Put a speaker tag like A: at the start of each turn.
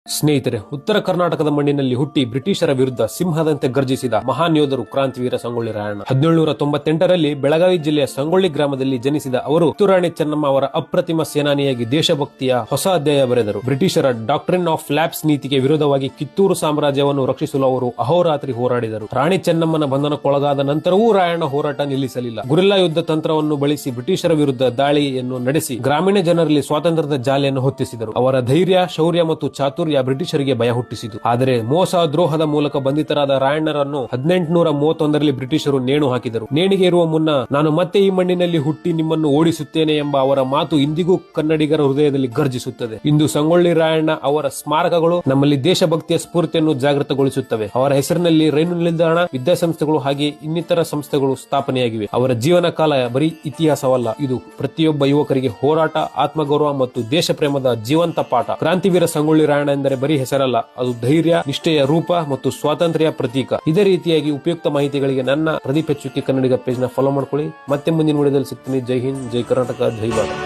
A: ಸ್ನೇಹಿತರೆ, ಉತ್ತರ ಕರ್ನಾಟಕದ ಮಣ್ಣಿನಲ್ಲಿ ಹುಟ್ಟಿ ಬ್ರಿಟಿಷರ ವಿರುದ್ಧ ಸಿಂಹದಂತೆ ಗರ್ಜಿಸಿದ ಮಹಾನ್ ಯೋಧರು ಕ್ರಾಂತಿವೀರ ಸಂಗೊಳ್ಳಿ ರಾಯಣ್ಣ. 1798ರಲ್ಲಿ ಬೆಳಗಾವಿ ಜಿಲ್ಲೆಯ ಸಂಗೊಳ್ಳಿ ಗ್ರಾಮದಲ್ಲಿ ಜನಿಸಿದ ಅವರು ಕಿತ್ತೂರಾಣಿ ಚೆನ್ನಮ್ಮ ಅವರ ಅಪ್ರತಿಮ ಸೇನಾನಿಯಾಗಿ ದೇಶಭಕ್ತಿಯ ಹೊಸ ಅಧ್ಯಾಯ ಬರೆದರು. ಬ್ರಿಟಿಷರ ಡಾಕ್ಟ್ರಿನ್ ಆಫ್ ಲ್ಯಾಪ್ಸ್ ನೀತಿಗೆ ವಿರೋಧವಾಗಿ ಕಿತ್ತೂರು ಸಾಮ್ರಾಜ್ಯವನ್ನು ರಕ್ಷಿಸಲು ಅವರು ಅಹೋರಾತ್ರಿ ಹೋರಾಡಿದರು. ರಾಣಿ ಚೆನ್ನಮ್ಮನ ಬಂಧನಕ್ಕೊಳಗಾದ ನಂತರವೂ ರಾಯಣ್ಣ ಹೋರಾಟ ನಿಲ್ಲಿಸಲಿಲ್ಲ. ಗುರಿಲ್ಲಾ ಯುದ್ಧ ತಂತ್ರವನ್ನು ಬಳಸಿ ಬ್ರಿಟಿಷರ ವಿರುದ್ಧ ದಾಳಿಯನ್ನು ನಡೆಸಿ ಗ್ರಾಮೀಣ ಜನರಲ್ಲಿ ಸ್ವಾತಂತ್ರ್ಯದ ಜಾಲೆಯನ್ನು ಹೊತ್ತಿಸಿದರು. ಅವರ ಧೈರ್ಯ, ಶೌರ್ಯ ಮತ್ತು ಚಾತುರ್ಯ ಬ್ರಿಟಿಷರಿಗೆ ಭಯ ಹುಟ್ಟಿಸಿತು. ಆದರೆ ಮೋಸ, ದ್ರೋಹದ ಮೂಲಕ ಬಂಧಿತರಾದ ರಾಯಣ್ಣರನ್ನು 1831ರಲ್ಲಿ ಬ್ರಿಟಿಷರು ನೇಣು ಹಾಕಿದರು. ನೇಣಿಗೆ ಇರುವ ಮುನ್ನ ನಾನು ಮತ್ತೆ ಈ ಮಣ್ಣಿನಲ್ಲಿ ಹುಟ್ಟಿ ನಿಮ್ಮನ್ನು ಓಡಿಸುತ್ತೇನೆ ಎಂಬ ಅವರ ಮಾತು ಇಂದಿಗೂ ಕನ್ನಡಿಗರ ಹೃದಯದಲ್ಲಿ ಗರ್ಜಿಸುತ್ತದೆ. ಇಂದು ಸಂಗೊಳ್ಳಿ ರಾಯಣ್ಣ ಅವರ ಸ್ಮಾರಕಗಳು ನಮ್ಮಲ್ಲಿ ದೇಶಭಕ್ತಿಯ ಸ್ಫೂರ್ತಿಯನ್ನು ಜಾಗೃತಗೊಳಿಸುತ್ತವೆ. ಅವರ ಹೆಸರಿನಲ್ಲಿ ರೈಲು ನಿಲ್ದಾಣ, ವಿದ್ಯಾಸಂಸ್ಥೆಗಳು ಹಾಗೆ ಇನ್ನಿತರ ಸಂಸ್ಥೆಗಳು ಸ್ಥಾಪನೆಯಾಗಿವೆ. ಅವರ ಜೀವನ ಕಾಲ ಬರೀ ಇತಿಹಾಸವಲ್ಲ, ಇದು ಪ್ರತಿಯೊಬ್ಬ ಯುವಕರಿಗೆ ಹೋರಾಟ, ಆತ್ಮಗೌರವ ಮತ್ತು ದೇಶ ಪ್ರೇಮದ ಜೀವಂತ ಪಾಠ. ಕ್ರಾಂತಿವೀರ ಸಂಗೊಳ್ಳಿ ರಾಯಣ್ಣ ಎಂದರೆ ಬರೀ ಹೆಸರಲ್ಲ, ಅದು ಧೈರ್ಯ, ನಿಷ್ಠೆಯ ರೂಪ ಮತ್ತು ಸ್ವಾತಂತ್ರ್ಯ ಪ್ರತೀಕ. ಇದೇ ರೀತಿಯಾಗಿ ಉಪಯುಕ್ತ ಮಾಹಿತಿಗಳಿಗೆ ನನ್ನ ಪ್ರದೀಪ್ ಎಚ್.ಕೆ ಕನ್ನಡಿಗ ಪೇಜ್ ನ ಫಾಲೋ ಮಾಡ್ಕೊಳ್ಳಿ. ಮತ್ತೆ ಮುಂದಿನ ವಿಡಿಯೋದಲ್ಲಿ ಸಿಗ್ತೀನಿ. ಜೈ ಹಿಂದ್, ಜೈ ಕರ್ನಾಟಕ, ಜೈ ಭಾರತ್.